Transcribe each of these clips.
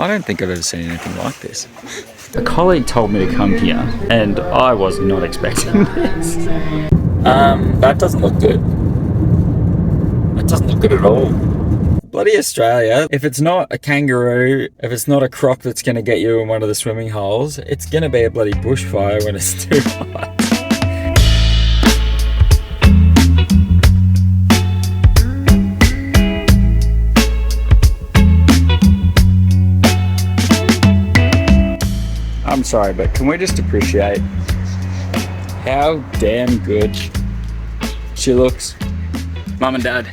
I don't think I've ever seen anything like this. A colleague told me to come here, and I was not expecting this. That doesn't look good. That doesn't look good at all. Bloody Australia. If it's not a kangaroo, if it's not a croc that's going to get you in one of the swimming holes, it's going to be a bloody bushfire when it's too hot. I'm sorry, but can we just appreciate how damn good she looks? Mum and Dad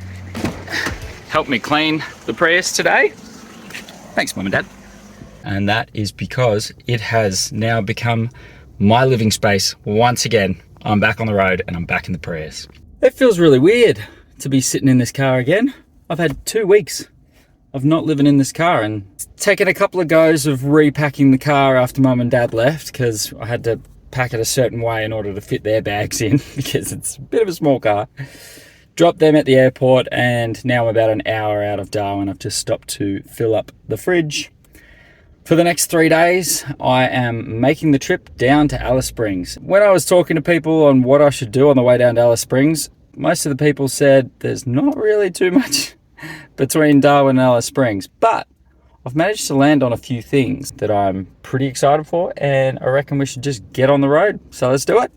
helped me clean the Prius today. Thanks, Mum and Dad. And that is because it has now become my living space once again. I'm back on the road and I'm back in the Prius. It feels really weird to be sitting in this car again. I've had 2 weeks of not living in this car and taken a couple of goes of repacking the car after Mum and Dad left, because I had to pack it a certain way in order to fit their bags in because it's a bit of a small car. Dropped them at the airport, and now I'm about an hour out of Darwin. I've just stopped to fill up the fridge. For the next 3 days, I am making the trip down to Alice Springs. When I was talking to people on what I should do on the way down to Alice Springs, most of the people said there's not really too much between Darwin and Alice Springs, but I've managed to land on a few things that I'm pretty excited for, and I reckon we should just get on the road. So let's do it.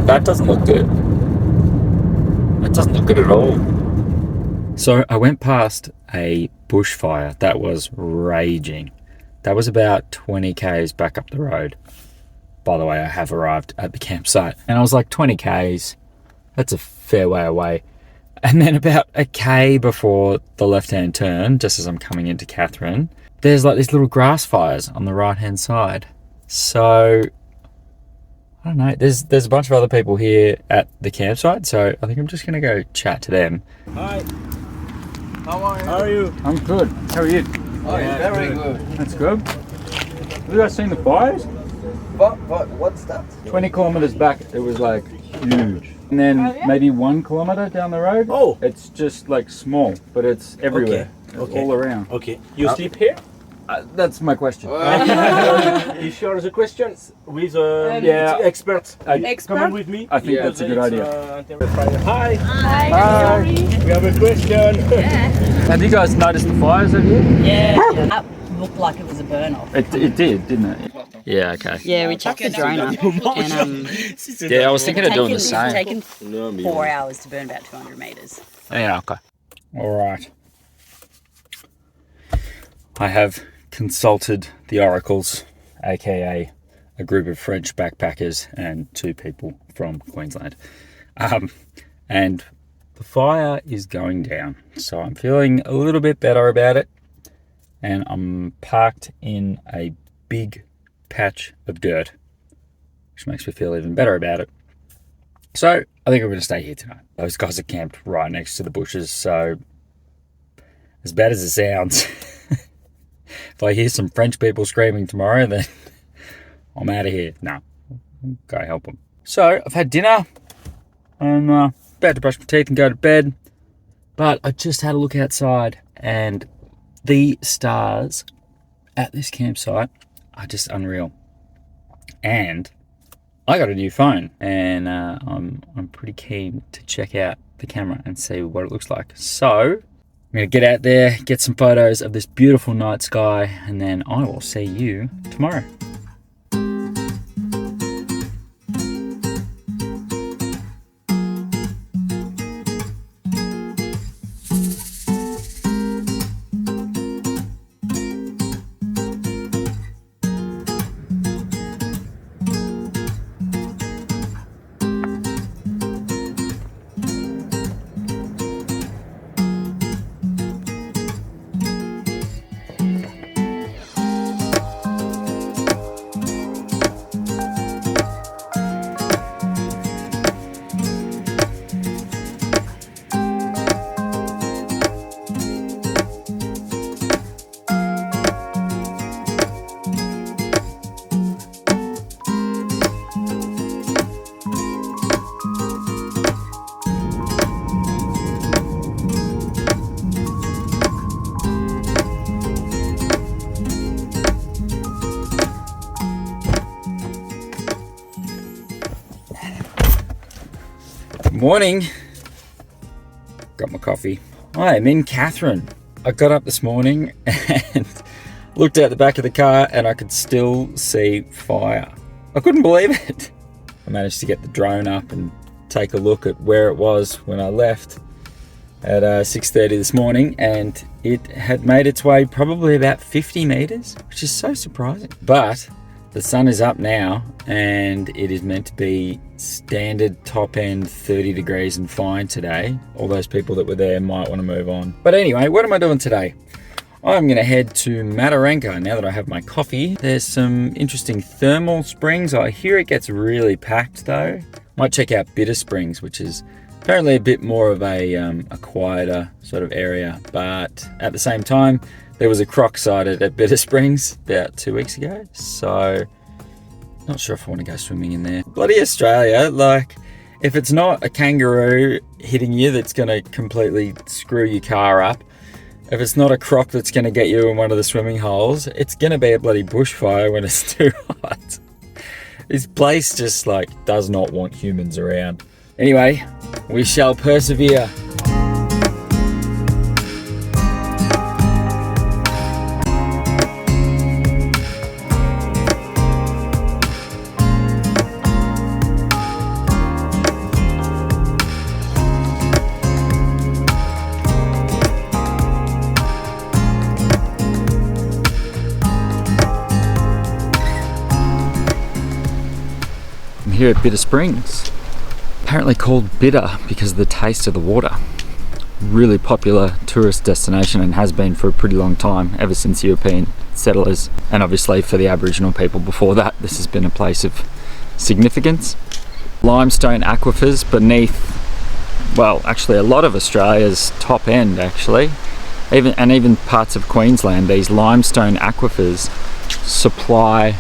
That doesn't look good. That doesn't look good at all. So I went past a bushfire that was raging. That was about 20 k's back up the road. By the way, I have arrived at the campsite, and I was like, 20 k's, that's a fair way away. And then about a k before the left-hand turn, just as I'm coming into Katherine, there's like these little grass fires on the right-hand side. So I don't know, there's a bunch of other people here at the campsite, so I think I'm just going to go chat to them. Hi. How are you? How are you? I'm good. How are you? Oh, yeah, very good. That's good. Have you guys seen the fires? What's that? 20 kilometers back, it was like huge. And then maybe 1 kilometer down the road, it's just like small, but it's everywhere. It's all around. Okay. You sleep here? That's my question. You sure the question with experts? Come with me. I think that's a good idea. Hi. Hi. We have a question. Have you guys noticed the fires over here? Yeah, that looked like it was a burn off. It did, didn't it? Yeah, okay. Yeah, we chucked the drone up, and Yeah, I was thinking of doing the same. It's taken 4 hours to burn about 200 meters. Yeah, okay. All right. I have consulted the oracles, aka a group of French backpackers and 2 people from Queensland. And the fire is going down, so I'm feeling a little bit better about it. And I'm parked in a big patch of dirt, which makes me feel even better about it. So I think I'm going to stay here tonight. Those guys are camped right next to the bushes, so as bad as it sounds, if I hear some French people screaming tomorrow, then I'm out of here. No, go help them. So I've had dinner. I'm about to brush my teeth and go to bed. But I just had a look outside, and the stars at this campsite are just unreal. And I got a new phone, and I'm pretty keen to check out the camera and see what it looks like. So I'm gonna get out there, get some photos of this beautiful night sky, and then I will see you tomorrow. Morning. Got my coffee. Hi, I'm in Katherine. I got up this morning and looked out the back of the car and I could still see fire. I couldn't believe it. I managed to get the drone up and take a look at where it was when I left at 6:30 this morning, and it had made its way probably about 50 meters, which is so surprising. But the sun is up now and it is meant to be standard top end 30 degrees and fine today. All those people that were there might want to move on. But anyway, what am I doing today? I'm going to head to Mataranka now that I have my coffee. There's some interesting thermal springs. I hear it gets really packed though. Might check out Bitter Springs, which is apparently a bit more of a quieter sort of area. But at the same time, there was a croc sighted at Bitter Springs about 2 weeks ago. So not sure if I want to go swimming in there. Bloody Australia, like if it's not a kangaroo hitting you that's going to completely screw your car up, if it's not a croc that's going to get you in one of the swimming holes, it's going to be a bloody bushfire when it's too hot. This place just like does not want humans around. Anyway, we shall persevere. Here at Bitter Springs, apparently called bitter because of the taste of the water. Really popular tourist destination and has been for a pretty long time, ever since European settlers, and obviously for the Aboriginal people before that. This has been a place of significance. Limestone aquifers beneath, well, actually a lot of Australia's top end actually, even parts of Queensland. These limestone aquifers supply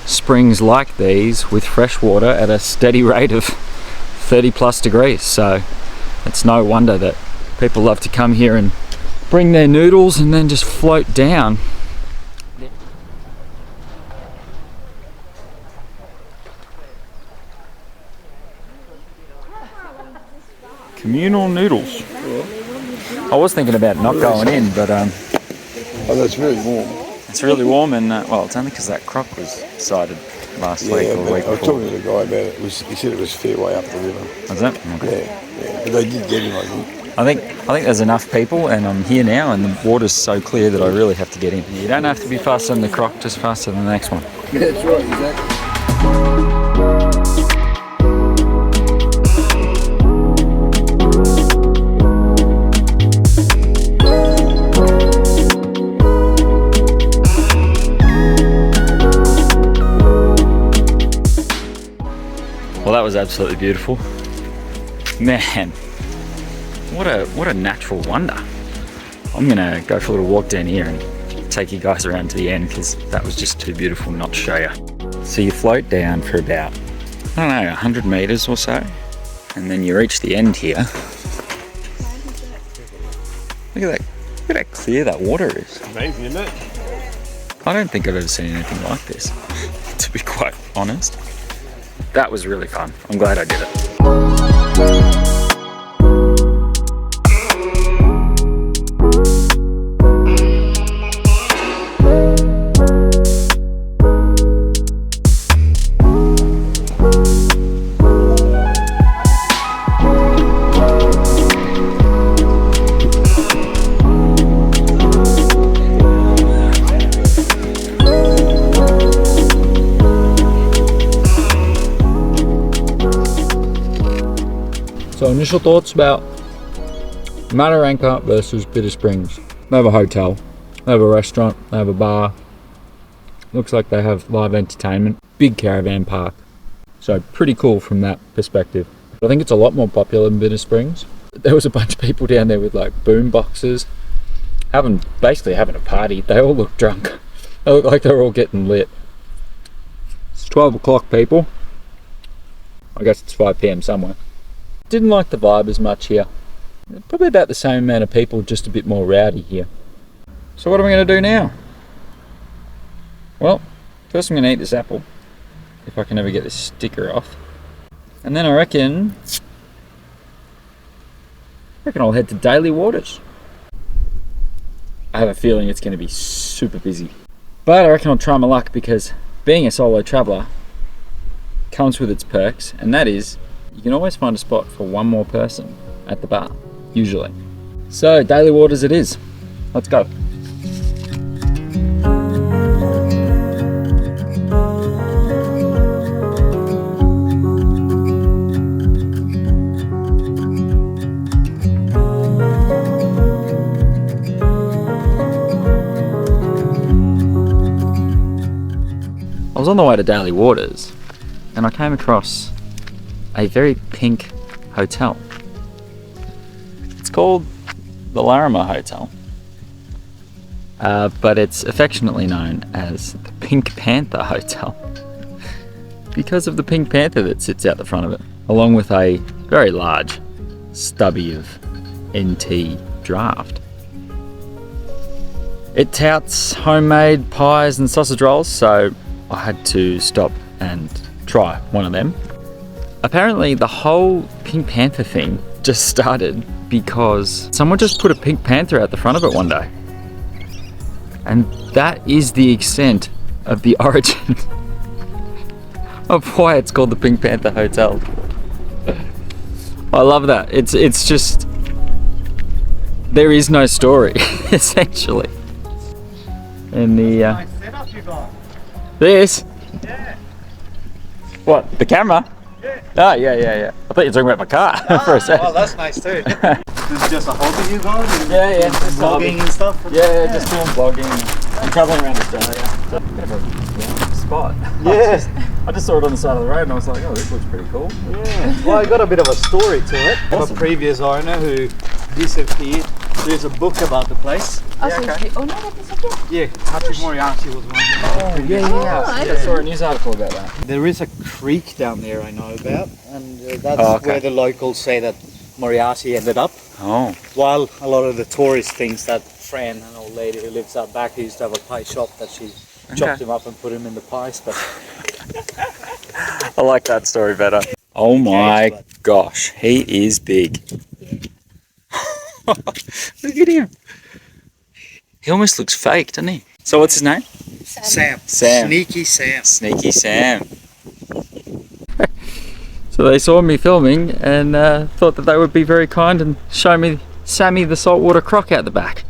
springs like these with fresh water at a steady rate of 30 plus degrees. So it's no wonder that people love to come here and bring their noodles and then just float down. Communal noodles. I was thinking about not going in, but oh, that's really warm. it's really warm, and well, it's only because that croc was sighted last week or the week I was before. talking to the guy about it. He said it was a fair way up the river. Was it? Okay. Yeah. But they did get him, I think. I think there's enough people, and I'm here now, and the water's so clear that I really have to get in. You don't have to be faster than the croc, just faster than the next one. Yeah, that's right, exactly. Well, that was absolutely beautiful. Man, what a natural wonder. I'm gonna go for a little walk down here and take you guys around to the end because that was just too beautiful not to show you. So you float down for about, I don't know, 100 meters or so, and then you reach the end here. Look at how clear that water is. Amazing, isn't it? I don't think I've ever seen anything like this, to be quite honest. That was really fun. I'm glad I did it. initial thoughts about Mataranka versus Bitter Springs. They have a hotel, they have a restaurant, they have a bar. Looks like they have live entertainment. Big caravan park. So pretty cool from that perspective. I think it's a lot more popular than Bitter Springs. There was a bunch of people down there with like boom boxes, basically having a party. They all look drunk. They look like they're all getting lit. It's 12 o'clock, people. I guess it's 5 p.m. somewhere. Didn't like the vibe as much here. Probably about the same amount of people, just a bit more rowdy here. So what am I going to do now? Well, first I'm going to eat this apple, if I can ever get this sticker off. And then I reckon I'll head to Daly Waters. I have a feeling it's going to be super busy. But I reckon I'll try my luck, because being a solo traveller comes with its perks, and that is you can always find a spot for one more person at the bar, usually. So Daly Waters it is. Let's go. I was on the way to Daly Waters and I came across a very pink hotel. It's called the Larimer Hotel, but it's affectionately known as the Pink Panther Hotel because of the Pink Panther that sits out the front of it, along with a very large stubby of NT draft. It touts homemade pies and sausage rolls, so I had to stop and try one of them. Apparently the whole Pink Panther thing just started because someone just put a Pink Panther out the front of it one day. And that is the extent of the origin of why it's called the Pink Panther Hotel. I love that. It's just, there is no story, essentially. And the this? Yeah. What? The camera? Yeah. Oh, yeah. I thought you were talking about my car for a second. Well, that's nice too. This is just a hobby you got? Yeah, just vlogging and stuff? Yeah, just doing vlogging and traveling around Australia. So, bit of a spot. Yeah. I just saw it on the side of the road and I was like, oh, this looks pretty cool. Yeah. Well, I got a bit of a story to it. Awesome. A previous owner who disappeared. There's a book about the place. Oh, so okay. Oh no, that is okay. Yeah, Patrick Moriarty was one of them. Yeah. I saw a news article about that. There is a creek down there I know about, and that's where the locals say that Moriarty ended up. Oh. While a lot of the tourists think that Fran, an old lady who lives out back, who used to have a pie shop, that she chopped him up and put him in the pies. But I like that story better. Oh my gosh, he is big. Look at him. He almost looks fake, doesn't he? So what's his name? Sam. Sneaky Sam. So they saw me filming and thought that they would be very kind and show me Sammy the saltwater croc out the back.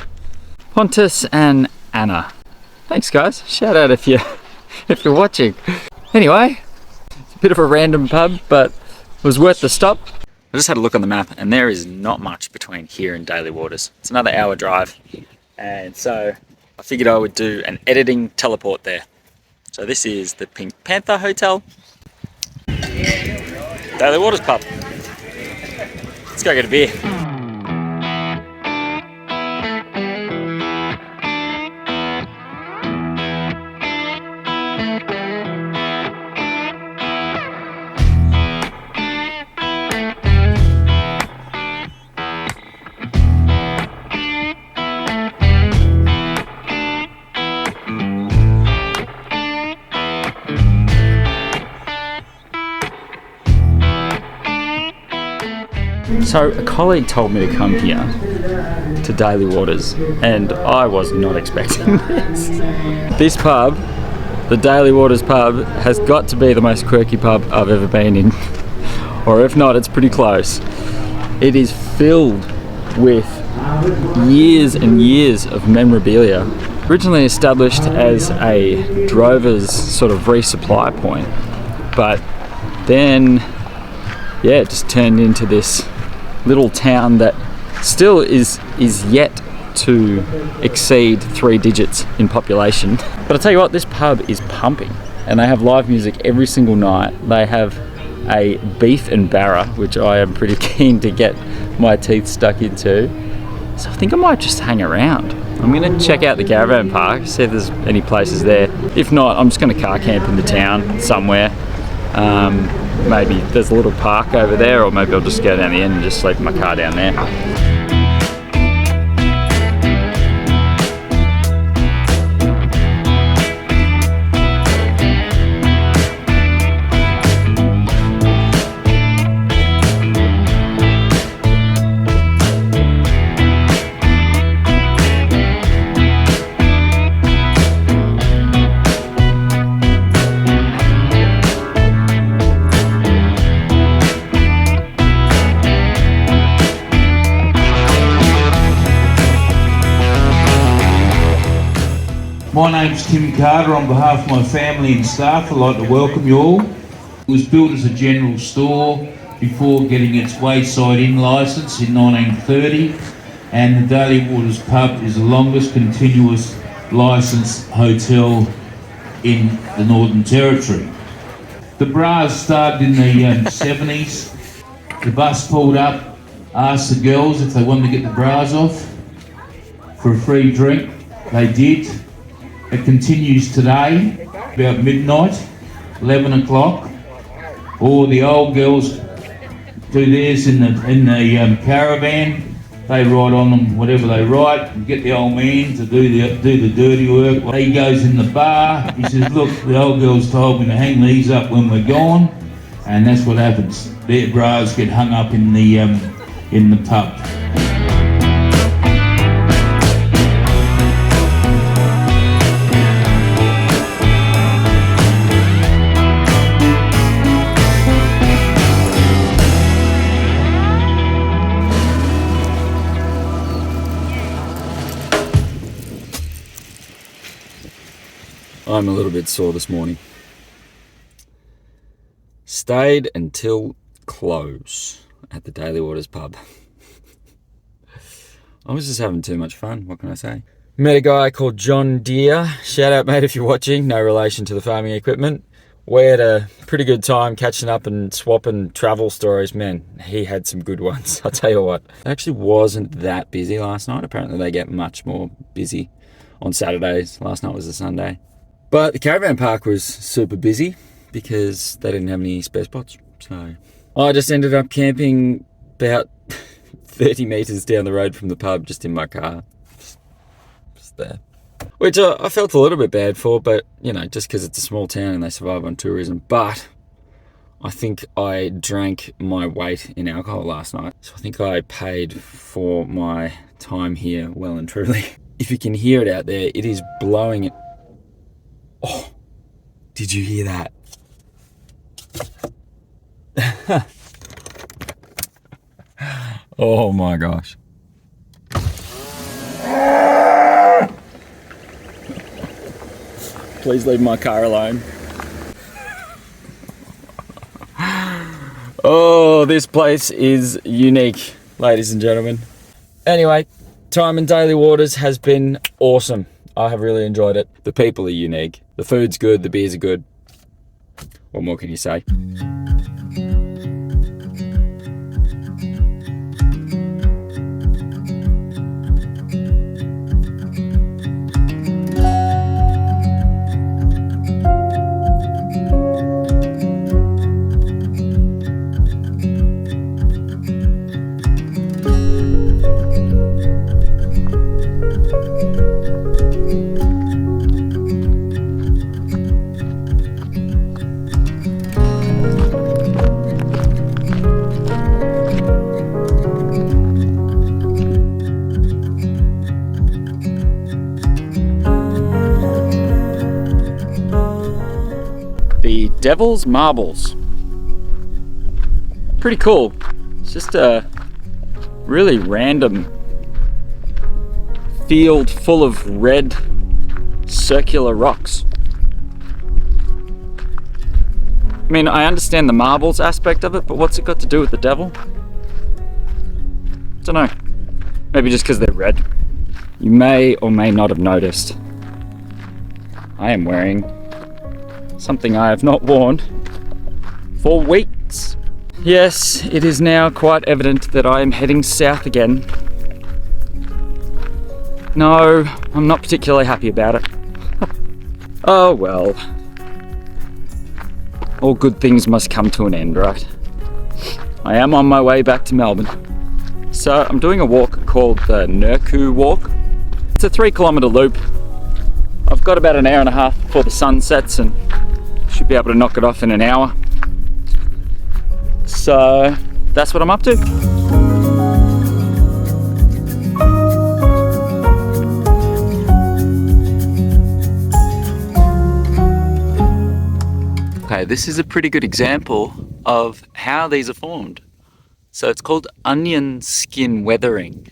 Pontus and Anna. Thanks guys. Shout out if you're watching. Anyway, it's a bit of a random pub, but it was worth the stop. I just had a look on the map and there is not much between here and Daly Waters. It's another hour drive, and so I figured I would do an editing teleport there. So this is the Pink Panther Hotel, Daly Waters pub. Let's go get a beer. So a colleague told me to come here to Daly Waters and I was not expecting this. This pub, the Daly Waters pub, has got to be the most quirky pub I've ever been in. Or if not, it's pretty close. It is filled with years and years of memorabilia. Originally established as a drover's sort of resupply point, but then, yeah, it just turned into this little town that still is yet to exceed 3 digits in population. But I'll tell you what, this pub is pumping, and they have live music every single night. They have a beef and Barra, which I am pretty keen to get my teeth stuck into. So I think I might just hang around. I'm gonna check out the caravan park, see if there's any places there. If not, I'm just gonna car camp in the town somewhere. Maybe there's a little park over there, or maybe I'll just go down the end and just sleep in my car down there. My name's Tim Carter. On behalf of my family and staff, I'd like to welcome you all. It was built as a general store before getting its Wayside Inn licence in 1930, and the Daly Waters pub is the longest continuous licensed hotel in the Northern Territory. The Barras started in the 70s. The bus pulled up, asked the girls if they wanted to get the bras off for a free drink. They did. It continues today, about midnight, 11 o'clock. Or the old girls do theirs in the caravan. They ride on them, whatever they ride, and get the old man to do the dirty work. He goes in the bar. He says, "Look, the old girls told me to hang these up when we're gone," and that's what happens. Their bras get hung up in the pub. I'm a little bit sore this morning. Stayed until close at the Daly Waters pub. I was just having too much fun, what can I say? Met a guy called John Deere. Shout out, mate, if you're watching. No relation to the farming equipment. We had a pretty good time catching up and swapping travel stories. Man, he had some good ones, I'll tell you what. It actually wasn't that busy last night. Apparently they get much more busy on Saturdays. Last night was a Sunday. But the caravan park was super busy because they didn't have any spare spots. So I just ended up camping about 30 metres down the road from the pub, just in my car. Just there. Which I felt a little bit bad for, but, you know, just because it's a small town and they survive on tourism. But I think I drank my weight in alcohol last night. So I think I paid for my time here well and truly. If you can hear it out there, it is blowing it. Oh, did you hear that? Oh my gosh. Please leave my car alone. Oh, this place is unique, ladies and gentlemen. Anyway, time in Daly Waters has been awesome. I have really enjoyed it. The people are unique. The food's good, the beers are good. What more can you say? Devil's Marbles. Pretty cool. It's just a really random field full of red circular rocks. I mean, I understand the marbles aspect of it, but what's it got to do with the devil? Don't know. Maybe just because they're red. You may or may not have noticed, I am wearing something I have not worn for weeks. Yes, it is now quite evident that I am heading south again. No, I'm not particularly happy about it. Oh well. All good things must come to an end, right? I am on my way back to Melbourne. So I'm doing a walk called the Nurku Walk. It's a 3-kilometre loop. I've got about an hour and a half before the sun sets and should be able to knock it off in an hour. So that's what I'm up to. Okay, this is a pretty good example of how these are formed. So it's called onion skin weathering.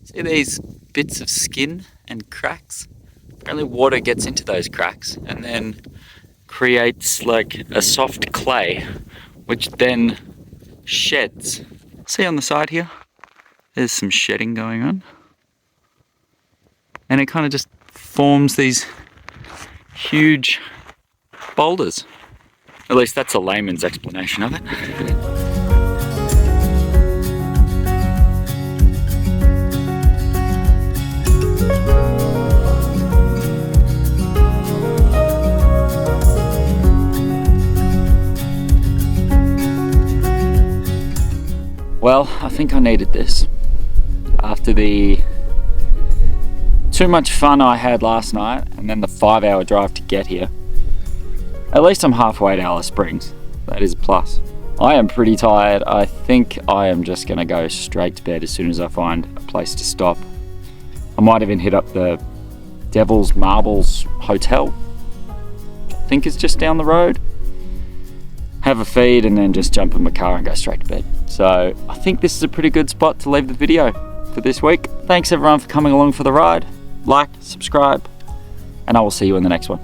See these bits of skin and cracks? Apparently water gets into those cracks and then creates like a soft clay, which then sheds. See on the side here? There's some shedding going on. And it kind of just forms these huge boulders. At least that's a layman's explanation of it. Well, I think I needed this. After the too much fun I had last night and then the 5-hour drive to get here. At least I'm halfway to Alice Springs. That is a plus. I am pretty tired. I think I am just gonna go straight to bed as soon as I find a place to stop. I might even hit up the Devil's Marbles Hotel, which I think is just down the road. Have a feed and then just jump in my car and go straight to bed. So I think this is a pretty good spot to leave the video for this week. Thanks everyone for coming along for the ride. Like, subscribe, and I will see you in the next one.